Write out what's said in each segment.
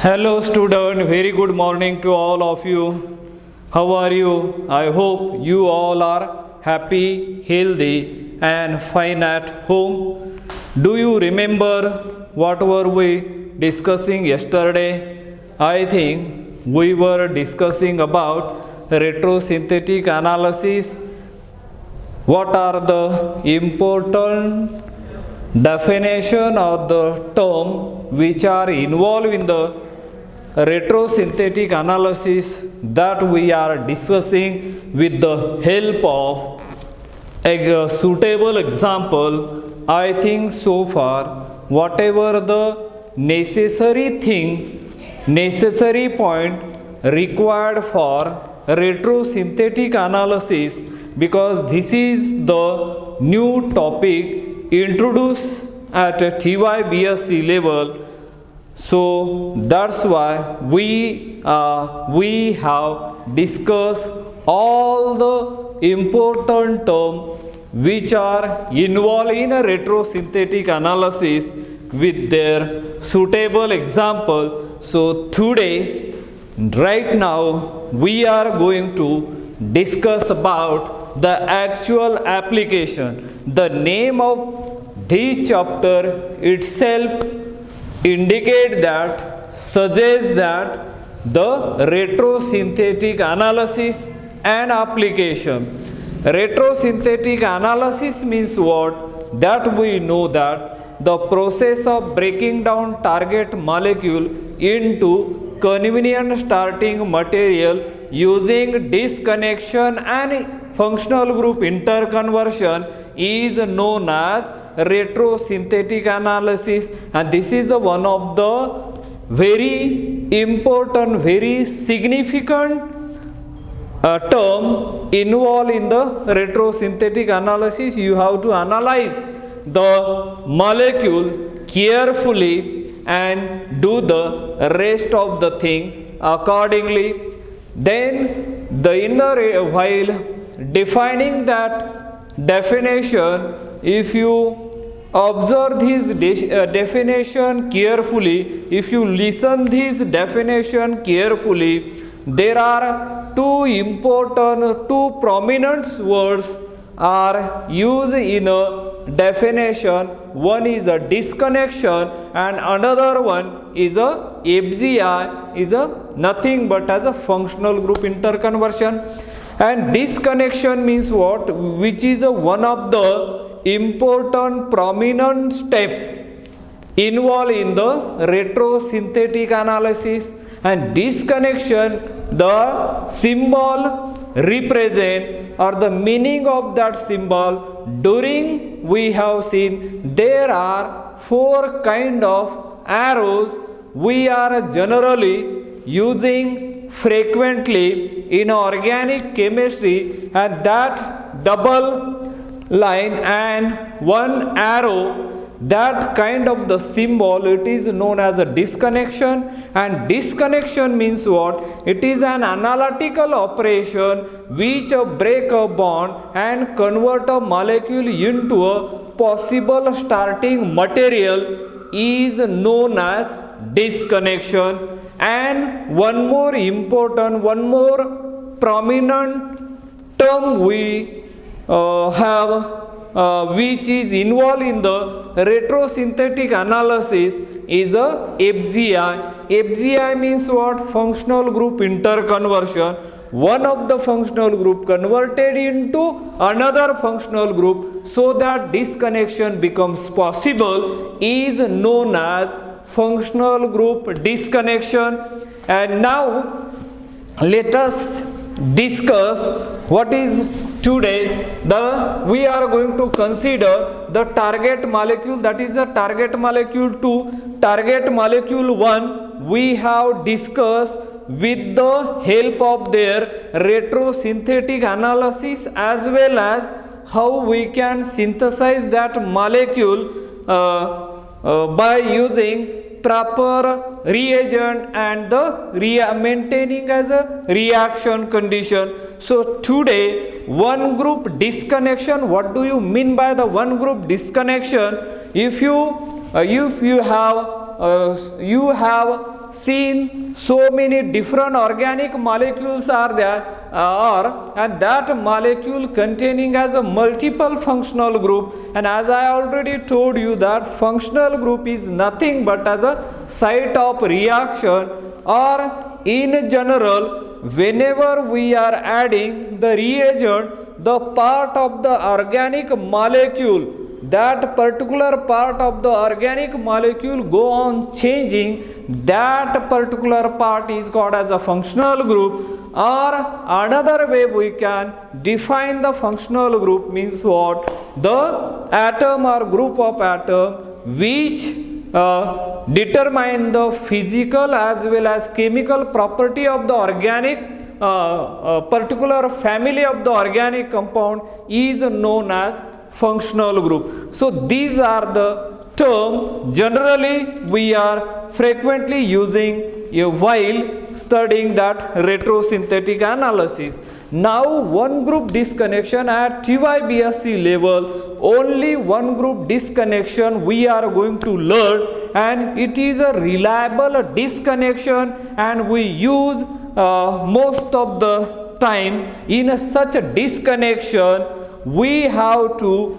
Hello student, very good morning to all of you. How are you? I hope you all are happy, healthy and fine at home. Do you remember what were we discussing yesterday? I think we were discussing about retrosynthetic analysis. What are the important definition of the term which are involved in the retrosynthetic analysis that we are discussing with the help of a suitable example. I think so far whatever the necessary point required for retrosynthetic analysis, because this is the new topic introduced at a T.Y.B.Sc level. So that's why we have discussed all the important terms which are involved in a retrosynthetic analysis with their suitable example. So today, right now, we are going to discuss about the actual application. The name of this chapter itself suggests that the retrosynthetic analysis and application. Retrosynthetic analysis means what? That we know that the process of breaking down target molecule into convenient starting material using disconnection and functional group interconversion is known as retrosynthetic analysis, and this is one of the very important, very significant term involved in the retrosynthetic analysis. You have to analyze the molecule carefully and do the rest of the thing accordingly. Then while defining that definition, if you observe this definition carefully, if you listen this definition carefully, there are two prominent words are used in a definition. One is a disconnection and another one is a FGI, is a nothing but as a functional group interconversion. And disconnection means what? Which is one of the important prominent step involved in the retrosynthetic analysis. And disconnection, the symbol represent or the meaning of that symbol, during we have seen there are four kind of arrows we are generally using frequently in organic chemistry, and that double line and one arrow, that kind of the symbol, it is known as a disconnection. And disconnection means what? It is an analytical operation which break a bond and convert a molecule into a possible starting material is known as disconnection. And one more prominent term we have which is involved in the retrosynthetic analysis is a FGI. FGI means what? Functional group interconversion. One of the functional group converted into another functional group so that disconnection becomes possible is known as functional group disconnection. And now let us discuss what is today we are going to consider the target molecule, that is the target molecule 2. Target molecule 1 we have discussed with the help of their retrosynthetic analysis, as well as how we can synthesize that molecule by using proper reagent and the maintaining as a reaction condition. So today, one group disconnection. What do you mean by the one group disconnection? If you have you have seen so many different organic molecules are there, and that molecule containing as a multiple functional group, and as I already told you that functional group is nothing but as a site of reaction, or in general whenever we are adding the reagent, the part of the organic molecule, that particular part of the organic molecule go on changing, that particular part is called as a functional group. Or another way we can define the functional group means what? The atom or group of atom which determine the physical as well as chemical property of the organic particular family of the organic compound is known as functional group. So these are the terms generally we are frequently using while studying that retrosynthetic analysis. Now one group disconnection at T.Y.B.Sc level, only one group disconnection we are going to learn, and it is a reliable disconnection, and we use most of the time in such a disconnection we have to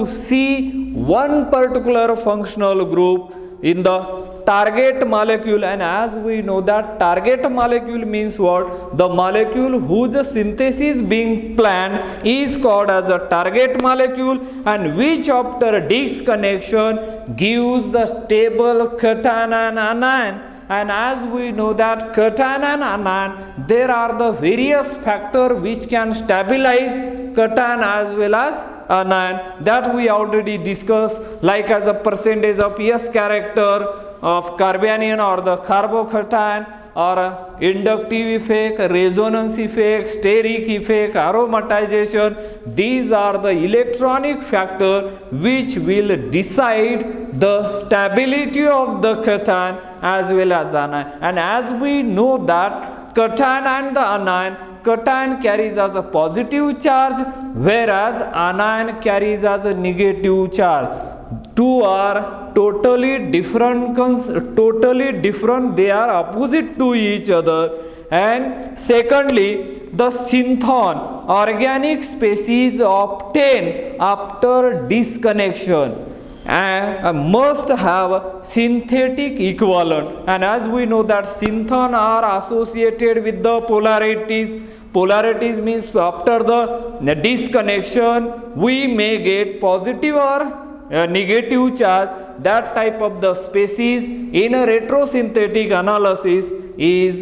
see one particular functional group in the target molecule, and as we know that target molecule means what? The molecule whose synthesis being planned is called as a target molecule, and which after disconnection gives the stable cation and anion. And as we know that cation and anion, there are the various factors which can stabilize cation as well as anion, that we already discussed, like as a percentage of S character of carbanion or the carbocation, or inductive effect, resonance effect, steric effect, aromatization. These are the electronic factors which will decide the stability of the cation as well as anion. And as we know that cation and the anion, cation carries as a positive charge, whereas anion carries as a negative charge. Two are totally different, they are opposite to each other. And secondly, the synthon, organic species obtained after disconnection, must have synthetic equivalent. And as we know that synthon are associated with the polarities. Polarities means after the disconnection we may get positive or negative charge. That type of the species in a retrosynthetic analysis is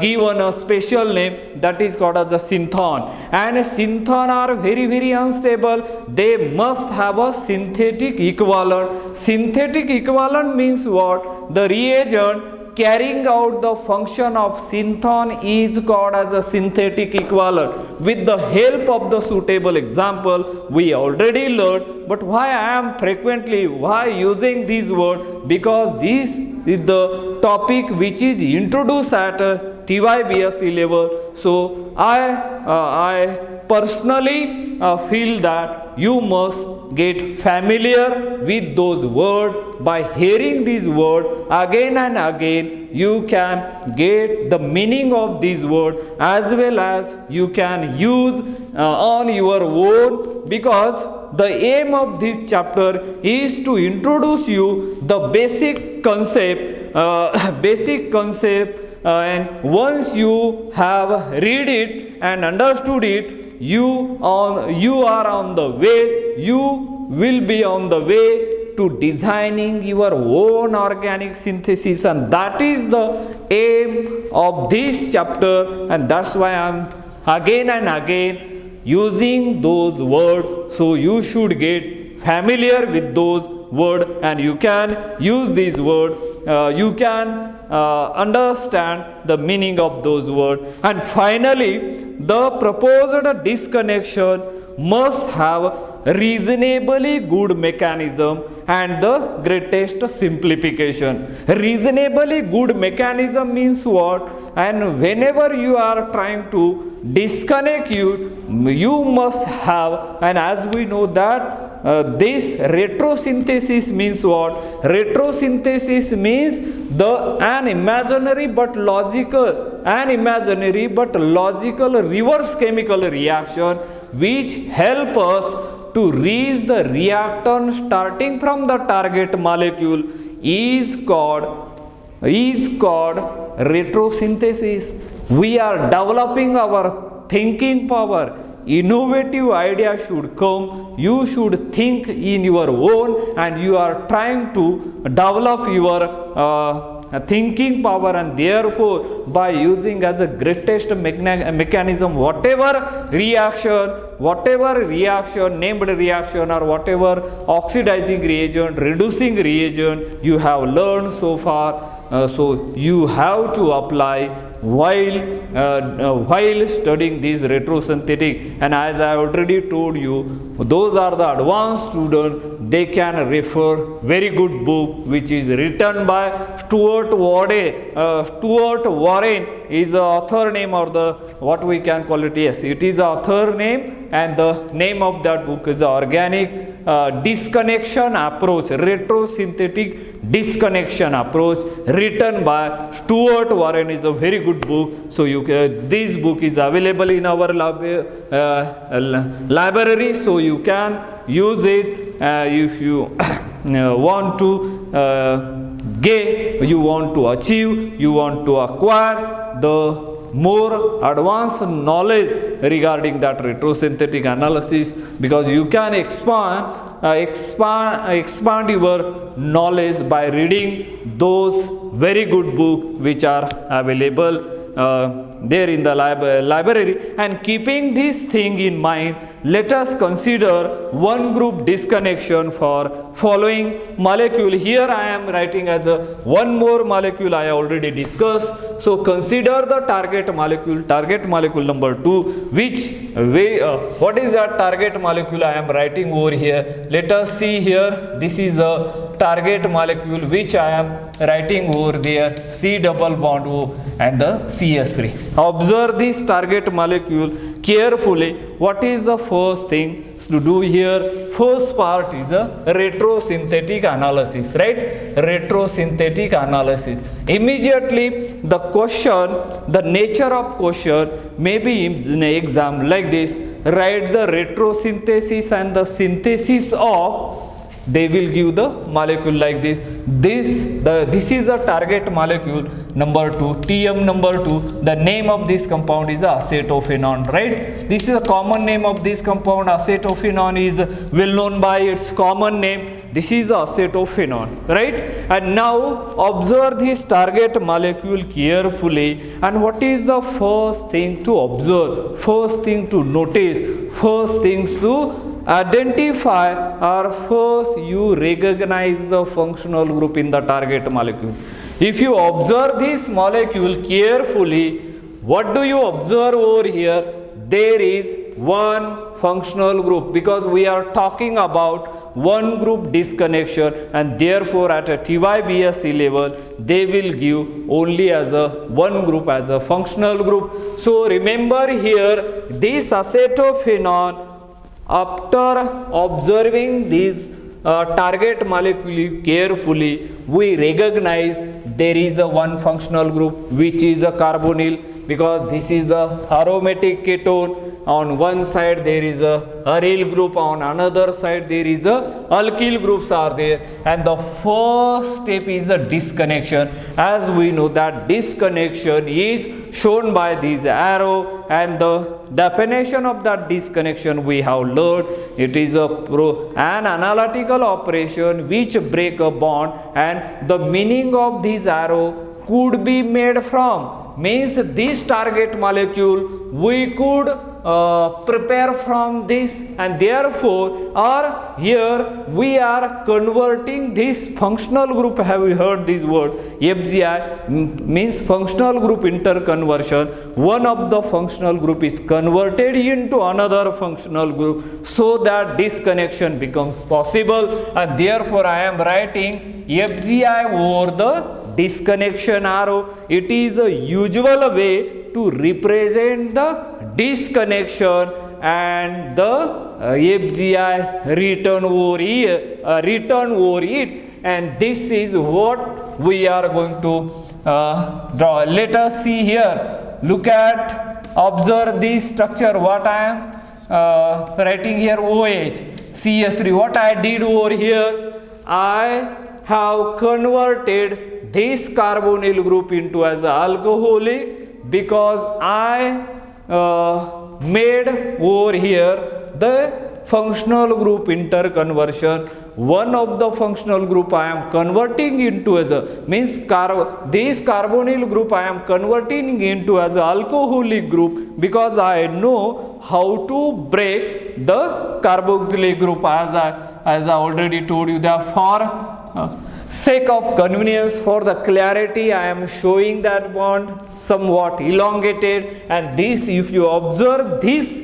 given a special name, that is called as a synthon. And synthon are very unstable, they must have a synthetic equivalent. Synthetic equivalent means what? The reagent carrying out the function of synthon is called as a synthetic equivalent. With the help of the suitable example we already learned, but why I am using this word? Because this is the topic which is introduced at T.Y.B.Sc level. So I personally feel that you must get familiar with those words. By hearing these words again and again, you can get the meaning of these words as well as you can use on your own, because the aim of this chapter is to introduce you the basic concept, and once you have read it and understood it, you are on the way, you will be on the way to designing your own organic synthesis, and that is the aim of this chapter. And that's why I am again and again using those words. So you should get familiar with those words, and you can use these words, you can understand the meaning of those words. And finally, the proposed disconnection must have reasonably good mechanism and the greatest simplification. Reasonably good mechanism means what? And whenever you are trying to disconnect you must have, and as we know that this retrosynthesis means what? Retrosynthesis means an imaginary but logical reverse chemical reaction which help us to reach the reactant starting from the target molecule is called retrosynthesis. We are developing our thinking power. Innovative idea should come. You should think in your own, and you are trying to develop your thinking power, and therefore by using as a greatest mechanism whatever reaction, named reaction, or whatever oxidizing reagent, reducing reagent you have learned so far, so you have to apply while studying this retrosynthetic. And as I already told you, those are the advanced students, they can refer very good book which is written by Stuart Warren is the author name, or the what we can call it, yes, it is the author name, and the name of that book is Organic Disconnection Approach, Retrosynthetic Disconnection Approach, written by Stuart Warren. Is a very good book. So this book is available in our library, so you can use it if you want to you want to achieve, you want to acquire the more advanced knowledge regarding that retrosynthetic analysis, because you can expand your knowledge by reading those very good books which are available there in the library. And keeping this thing in mind, let us consider one group disconnection for following molecule. Here I am writing as one more molecule I already discussed. So consider the target molecule number 2, which way what is that target molecule I am writing over here? Let us see here. This is the target molecule which I am writing over there, C double bond O and the CH3. Observe this target molecule carefully. What is the first thing to do here? First part is a retrosynthetic analysis, right? Retrosynthetic analysis. Immediately the question, the nature of question may be in exam like this: write the retrosynthesis and the synthesis of. They will give the molecule like this. This is the target molecule number 2, TM number 2. The name of this compound is acetophenone, right? This is a common name of this compound. Acetophenone is well known by its common name. This is acetophenone, right? And now observe this target molecule carefully. And what is the first thing to observe? First thing to notice? First things to identify, or first you recognize the functional group in the target molecule. If you observe this molecule carefully, what do you observe over here? There is one functional group, because we are talking about one group disconnection, and therefore at a T.Y.B.Sc level they will give only as a one group, as a functional group. So remember here, this acetophenone, after observing this target molecule carefully, we recognize there is a one functional group which is a carbonyl, because this is a aromatic ketone. On one side there is a aryl group, on another side there is a alkyl groups are there. And the first step is a disconnection. As we know that disconnection is shown by this arrow, and the definition of that disconnection we have learned. It is an analytical operation which break a bond, and the meaning of this arrow could be made from, means this target molecule we could prepare from this, and therefore here we are converting this functional group. Have you heard this word? FGI means functional group interconversion. One of the functional group is converted into another functional group, so that disconnection becomes possible, and therefore I am writing FGI over the disconnection arrow. It is a usual way to represent the disconnection, and the FGI return over it, and this is what we are going to draw. Let us see here. Look at, observe this structure. What I am writing here, OH, CH3. What I did over here, I have converted this carbonyl group into as a alcoholic, because I made over here the functional group interconversion. One of the functional group I am converting into as a, means this carbonyl group I am converting into as a alcoholic group, because I know how to break the carboxylic group, as I already told you. That for sake of convenience, for the clarity, I am showing that bond somewhat elongated, and this, if you observe this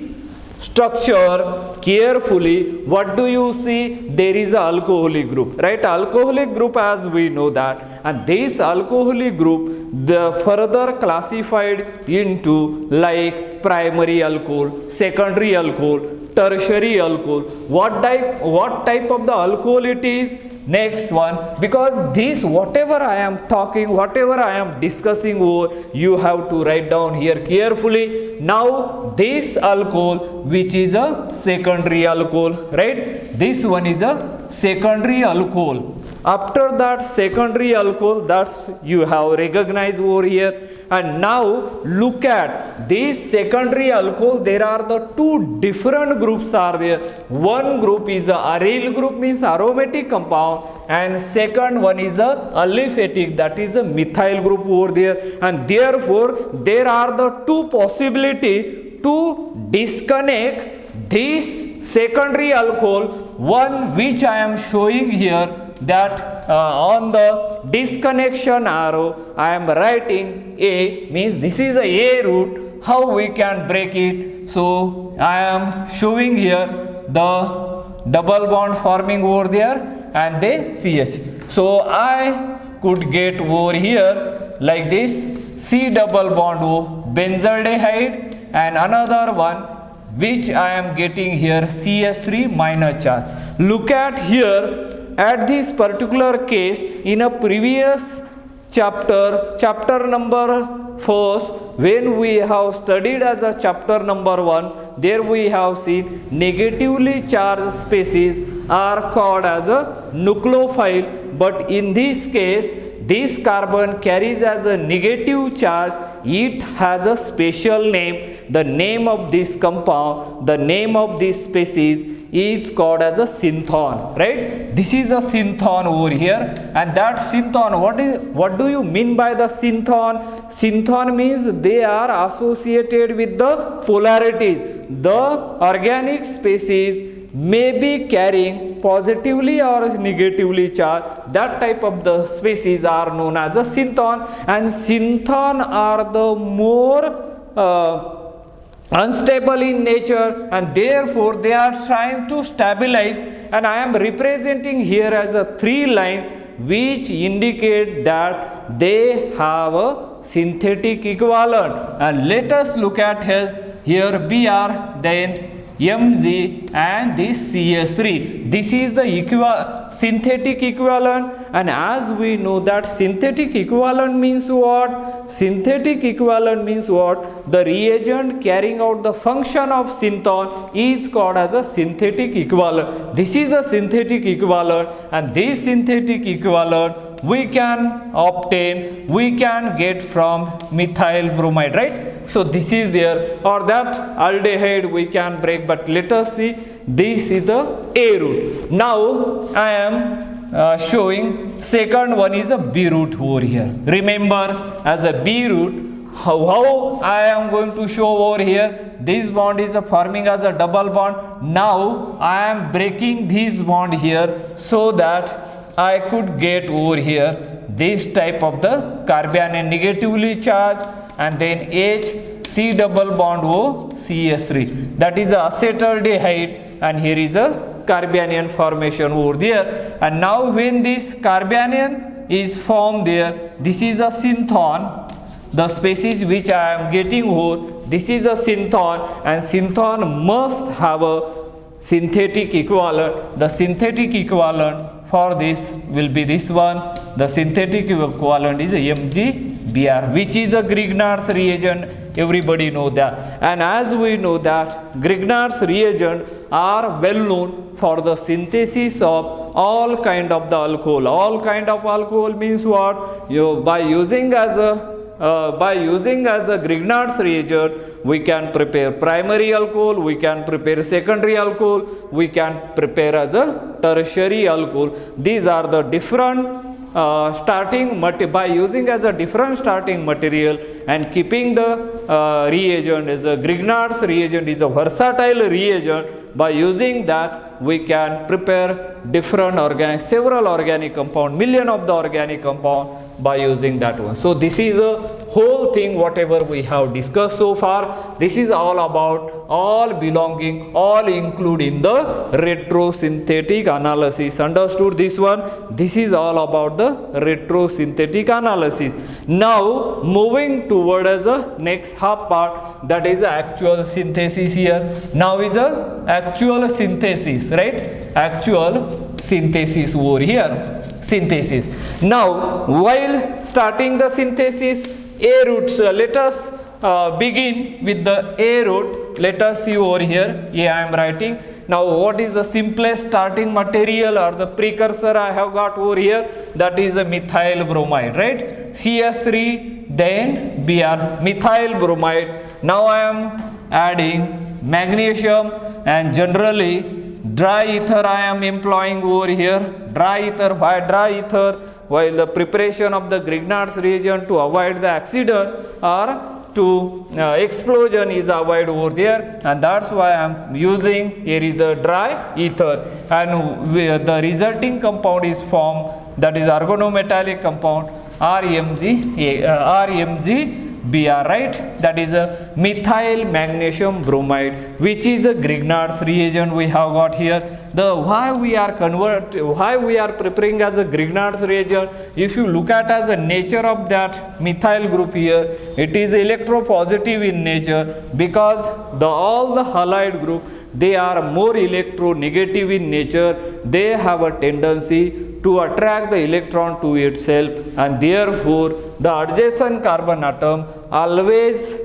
structure carefully, what do you see? There is a alcoholic group, right? Alcoholic group, as we know that, and this alcoholic group, the further classified into like primary alcohol, secondary alcohol, tertiary alcohol. What type of the alcohol it is? Next one, because this, whatever I am talking, whatever I am discussing over, you have to write down here carefully. Now this alcohol, which is a secondary alcohol, right? This one is a secondary alcohol. After that secondary alcohol, that's you have recognized over here. And now look at this secondary alcohol. There are the two different groups are there. One group is a aryl group, means aromatic compound, and second one is a aliphatic, that is a methyl group over there. And therefore there are the two possibility to disconnect this secondary alcohol. One which I am showing here, that on the disconnection arrow I am writing A, means this is a route. How we can break it? So I am showing here the double bond forming over there and the CH. So I could get over here like this, C double bond O, benzaldehyde, and another one which I am getting here, CH3 minus charge. Look at here. At this particular case, in a previous chapter number 4, when we have studied as a chapter number 1, there we have seen negatively charged species are called as a nucleophile, but in this case, this carbon carries as a negative charge. It has a special name. The name of this compound, the name of this species is called as a synthon, right? This is a synthon over here, and that synthon, what do you mean by the synthon? Synthon means they are associated with the polarities. The organic species may be carrying positively or negatively charged. That type of the species are known as a synthon, and synthon are the more unstable in nature, and therefore they are trying to stabilize, and I am representing here as a 3 lines which indicate that they have a synthetic equivalent. And let us look at here Br, then Mg, and this CH3. This is the synthetic equivalent, and as we know that synthetic equivalent means what? Synthetic equivalent means what? The reagent carrying out the function of synthon is called as a synthetic equivalent. This is the synthetic equivalent, and this synthetic equivalent we can obtain, we can get from methyl bromide, right? So this is there, or that aldehyde we can break, but let us see. This is the A route. Now I am showing second one is a B route over here. Remember, as a B route, how I am going to show over here, this bond is forming as a double bond. Now I am breaking this bond here so that I could get over here this type of the carbanion negatively charged, and then H, C double bond O, CH3. That is a acetaldehyde, and here is a carbanion formation over there. And now when this carbanion is formed there, this is a synthon. the species which I am getting over, this is a synthon, and synthon must have a synthetic equivalent. The synthetic equivalent for this will be this one. The synthetic equivalent is MgBr, which is a Grignard's reagent. Everybody know that. And as we know that Grignard's reagent are well known for the synthesis of all kind of the alcohol. All kind of alcohol means what? By using as a Grignard's reagent, we can prepare primary alcohol, we can prepare secondary alcohol, we can prepare as a tertiary alcohol. These are the different by using as a different starting material and keeping the reagent as a Grignard's reagent is a versatile reagent. By using that, we can prepare several organic compound, million of the organic compound by using that one. So this is a whole thing whatever we have discussed so far. This is all about, all include in the retrosynthetic analysis. Understood this one? This is all about the retrosynthetic analysis. Now moving toward as a next half part, that is the actual synthesis here. Now is a actual synthesis, right? Actual synthesis over here. Synthesis. Now, while starting the synthesis, A roots, let us begin with the A root. Let us see over here. A I am writing. Now, what is the simplest starting material or the precursor I have got over here? That is the methyl bromide, right? CS3, then Br, methyl bromide. Now, I am adding magnesium, and generally dry ether I am employing over here. Dry ether. Why dry ether? While the preparation of the Grignard's reagent to avoid the accident or to explosion is avoided over there, and that's why I am using here is a dry ether, and the resulting compound is formed, that is organometallic compound RMgBr, right? That is a methyl magnesium bromide, which is a Grignard's reagent we have got here. The why we are preparing as a Grignard's reagent, if you look at as a nature of that methyl group here, it is electropositive in nature, because all the halide group, they are more electronegative in nature. They have a tendency to attract the electron to itself, and therefore the adjacent carbon atom always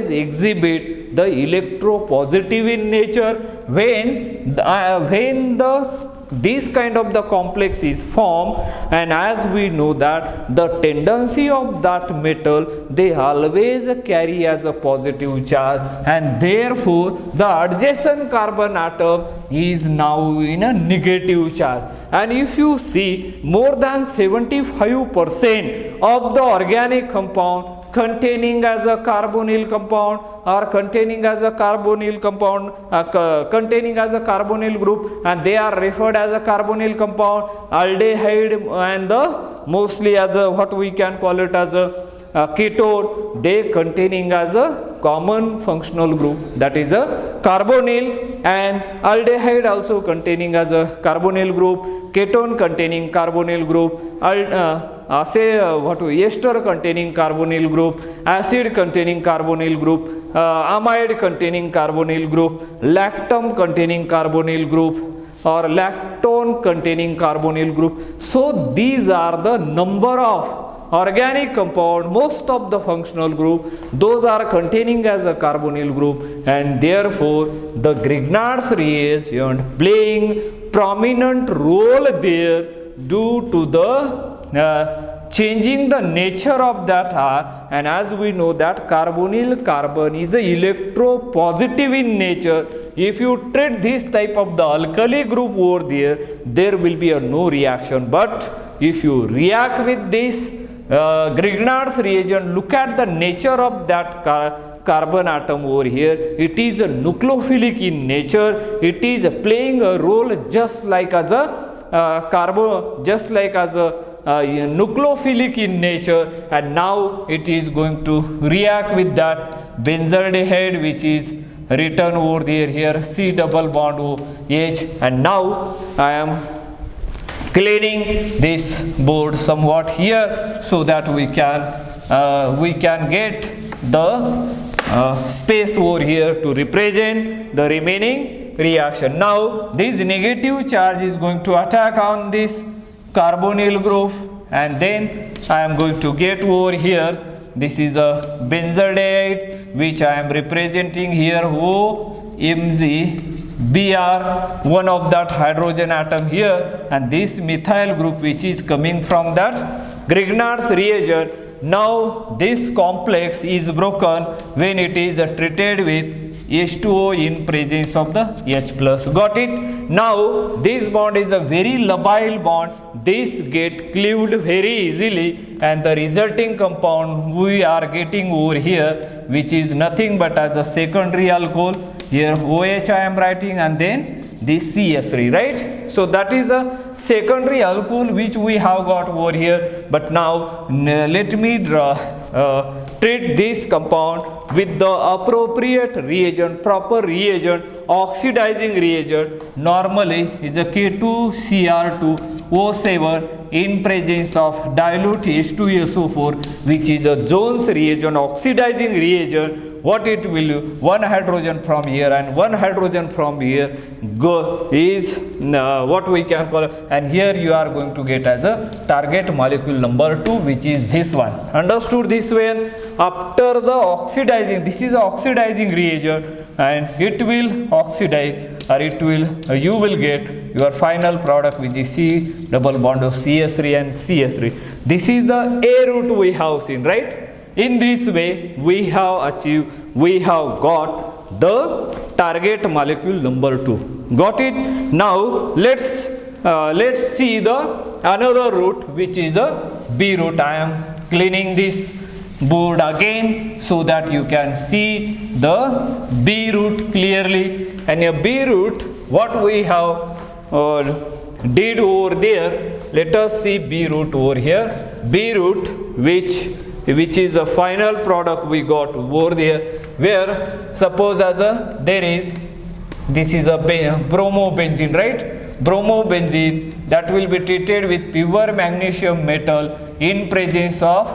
exhibit the electropositive in nature when this kind of the complex is formed. And as we know that the tendency of that metal, they always carry as a positive charge, and therefore the adjacent carbon atom is now in a negative charge. And if you see, more than 75% of the organic compound containing as a carbonyl compound or containing as a carbonyl group, and they are referred as a carbonyl compound, aldehyde, and the mostly as a what we can call it as a ketone, they containing as a common functional group, that is a carbonyl, and aldehyde also containing as a carbonyl group, ketone containing carbonyl group, ester containing carbonyl group, acid containing carbonyl group, amide containing carbonyl group, lactam containing carbonyl group, or lactone containing carbonyl group. So these are the number of organic compound, most of the functional group, those are containing as a carbonyl group, and therefore the Grignard's reagent playing prominent role there due to the changing the nature of that R. And as we know that carbonyl carbon is a electropositive in nature. If you treat this type of the alkali group over there, there will be a no reaction. But if you react with this Grignard's reagent, look at the nature of that carbon atom over here. It is a nucleophilic in nature. It is playing a role just like as a nucleophilic in nature, and now it is going to react with that benzaldehyde, which is written over there here, C double bond OH, and now I am cleaning this board somewhat here so that we can get the space over here to represent the remaining reaction. Now this negative charge is going to attack on this carbonyl group, and then I am going to get over here, this is a benzaldehyde which I am representing here OMgBr, one of that hydrogen atom here, and this methyl group which is coming from that Grignard's reagent. Now this complex is broken when it is treated with H2O in presence of the H+. Got it? Now this bond is a very labile bond. This get cleaved very easily, and the resulting compound we are getting over here, which is nothing but as a secondary alcohol. Here OH I am writing, and then this CH3, right? So that is the secondary alcohol which we have got over here. But now let me treat this compound with the appropriate reagent, proper reagent, oxidizing reagent. Normally is a K2Cr2O7 in presence of dilute H2SO4, which is a Jones reagent, oxidizing reagent. What it will do, one hydrogen from here and one hydrogen from here go is what we can call, and here you are going to get as a target molecule number 2, which is this one. Understood this way? After the oxidizing, this is the oxidizing reagent, and it will oxidize, or it will you will get your final product, which is C double bond of CH3 and CH3. This is the A route we have seen, right? In this way we have got the target molecule number 2. Got it? Now let's see the another route, which is a B route. I am cleaning this board again so that you can see the B route clearly. And a B route, what we have did over there, let us see B route over here. B route which is a final product we got over there, where suppose as a this is a bromobenzene, right? Bromobenzene that will be treated with pure magnesium metal in presence of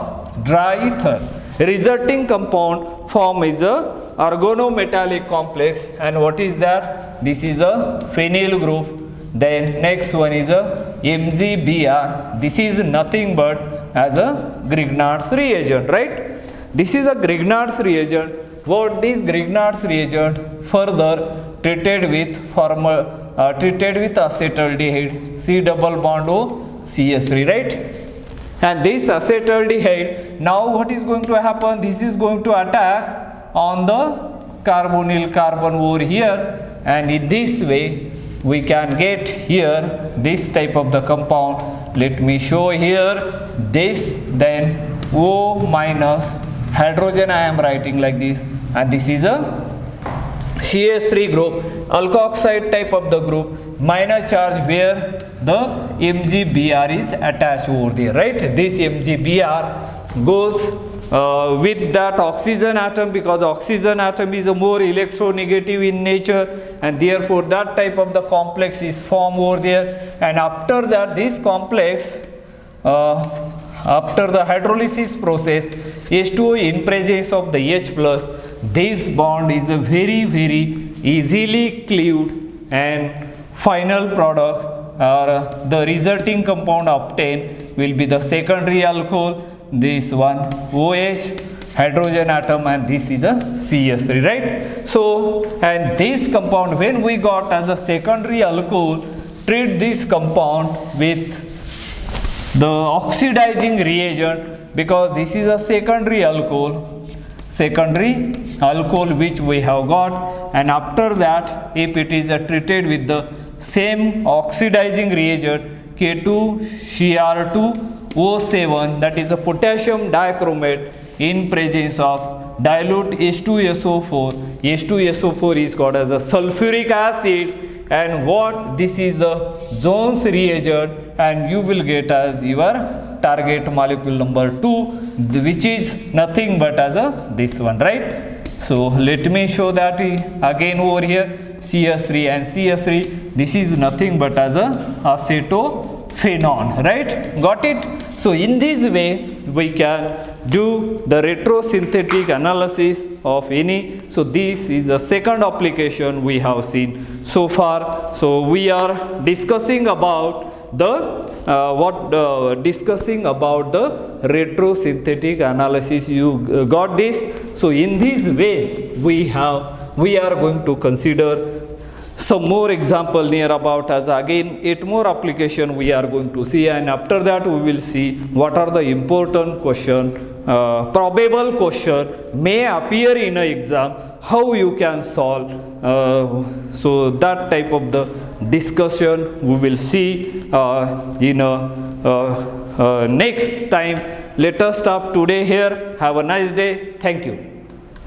dry ether. Resulting compound form is a organometallic complex, and what is that? This is a phenyl group. Then next one is a MgBr. This is nothing but as a Grignard's reagent, right? This is a Grignard's reagent. What is Grignard's reagent? Further treated with acetaldehyde, C double bond O CH3, right? And this acetaldehyde, now what is going to happen? This is going to attack on the carbonyl carbon over here, and in this way we can get here this type of the compound. Let me show here this, then O minus hydrogen I am writing like this, and this is a CH3 group, alkoxide type of the group, minor charge where the MgBr is attached over there, right? This MgBr goes with that oxygen atom, because oxygen atom is a more electronegative in nature, and therefore that type of the complex is formed over there. And after that, this complex after the hydrolysis process, H2O in presence of the H+, this bond is a very easily cleaved, and final product or the resulting compound obtained will be the secondary alcohol, this one OH hydrogen atom, and this is a CH3, right? So, and this compound when we got as a secondary alcohol, treat this compound with the oxidizing reagent, because this is a secondary alcohol which we have got, and after that if it is treated with the same oxidizing reagent K2Cr2O7, that is a potassium dichromate in presence of dilute H2SO4. H2SO4 is called as a sulfuric acid, and what this is a Jones reagent, and you will get as your target molecule number 2, which is nothing but as a this one, right? So let me show that again over here, CH3 and CH3, this is nothing but as a acetophenone. phenone, right? Got it? So in this way we can do the retrosynthetic analysis of any. So this is the second application we have seen so far. So we are discussing about the discussing about the retrosynthetic analysis. You got this? So in this way we are going to consider some more example near about as again 8 more application we are going to see, and after that we will see what are the important question, probable question may appear in an exam, how you can solve. So that type of the discussion we will see in next time. Let us stop today here. Have a nice day. Thank you.